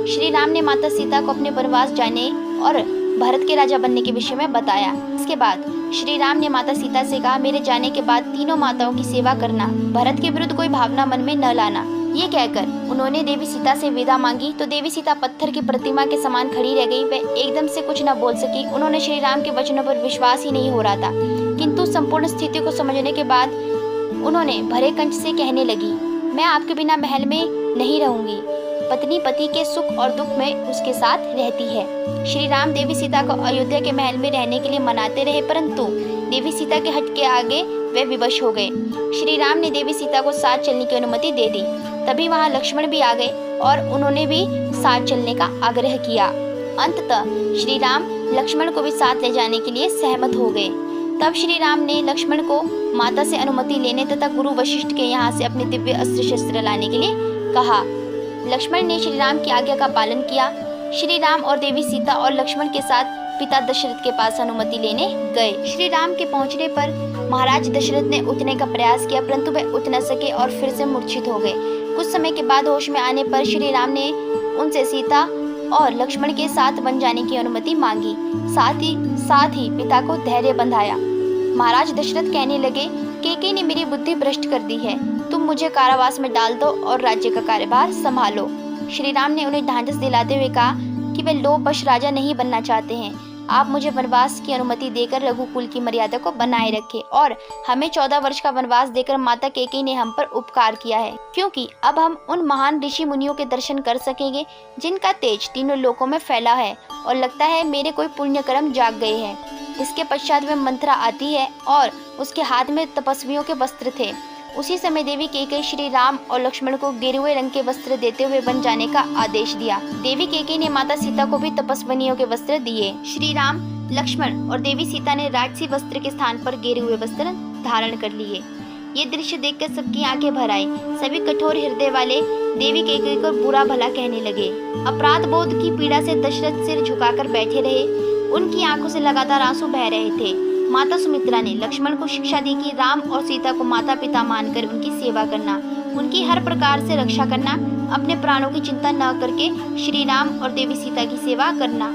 श्री राम ने माता सीता को अपने वनवास जाने और भरत के राजा बनने के विषय में बताया। इसके बाद श्री राम ने माता सीता से कहा, मेरे जाने के बाद तीनों माताओं की सेवा करना, भरत के विरुद्ध कोई भावना मन में न लाना। ये कहकर उन्होंने देवी सीता से विदा मांगी तो देवी सीता पत्थर की प्रतिमा के समान खड़ी रह गई। वह एकदम से कुछ न बोल सकी। उन्होंने श्री राम के वचनों पर विश्वास ही नहीं हो रहा था, किंतु संपूर्ण स्थिति को समझने के बाद उन्होंने भरे कंठ से कहने लगी, मैं आपके बिना महल में नहीं रहूंगी। पत्नी पति के सुख और दुख में उसके साथ रहती है। श्री राम देवी सीता को अयोध्या के महल में रहने के लिए मनाते रहे, परंतु देवी सीता के हट के आगे वे विवश हो गए। श्री राम ने देवी सीता को साथ चलने की अनुमति दे दी। तभी वहां लक्ष्मण भी आ गए और उन्होंने भी साथ चलने का आग्रह किया। अंततः श्री राम लक्ष्मण को भी साथ ले जाने के लिए सहमत हो गए। तब श्री राम ने लक्ष्मण को माता से अनुमति लेने तथा गुरु वशिष्ठ के यहाँ से अपने दिव्य अस्त्र शस्त्र लाने के लिए कहा। लक्ष्मण ने श्री राम की आज्ञा का पालन किया। श्री राम और देवी सीता और लक्ष्मण के साथ पिता दशरथ के पास अनुमति लेने गए। श्री राम के पहुंचने पर महाराज दशरथ ने उठने का प्रयास किया, परंतु वे उठ न सके और फिर से मूर्छित हो गए। कुछ समय के बाद होश में आने पर श्री राम ने उनसे सीता और लक्ष्मण के साथ वन जाने की अनुमति मांगी। साथ ही पिता को धैर्य बंधाया। महाराज दशरथ कहने लगे, कैकेयी ने मेरी बुद्धि भ्रष्ट कर दी है, तुम मुझे कारावास में डाल दो और राज्य का कार्यभार संभालो। श्री राम ने उन्हें ढांढस दिलाते हुए कहा कि वे लोभवश राजा नहीं बनना चाहते हैं। आप मुझे वनवास की अनुमति देकर रघुकुल की मर्यादा को बनाए रखें और हमें 14 वर्ष का वनवास देकर माता कैकेयी ने हम पर उपकार किया है, क्योंकि अब हम उन महान ऋषि मुनियों के दर्शन कर सकेंगे जिनका तेज तीनों लोकों में फैला है, और लगता है मेरे कोई पुण्य कर्म जाग गए हैं। इसके पश्चात वह मंथरा आती है और उसके हाथ में तपस्वियों के वस्त्र थे। उसी समय देवी कैकेयी श्री राम और लक्ष्मण को गेरुए रंग के वस्त्र देते हुए वन जाने का आदेश दिया। देवी कैकेयी ने माता सीता को भी तपस्विनियों के वस्त्र दिए। श्री राम, लक्ष्मण और देवी सीता ने राजसी वस्त्र के स्थान पर गेरुए वस्त्र धारण कर लिए। ये दृश्य देखकर सबकी आंखें भर आई। सभी कठोर हृदय वाले देवी कैकेयी को बुरा भला कहने लगे। अपराध बोध की पीड़ा से दशरथ सिर झुकाकर बैठे रहे। उनकी आंखों से लगातार आंसू बह रहे थे। माता सुमित्रा ने लक्ष्मण को शिक्षा दी कि राम और सीता को माता पिता मानकर उनकी सेवा करना, उनकी हर प्रकार से रक्षा करना, अपने प्राणों की चिंता न करके श्री राम और देवी सीता की सेवा करना।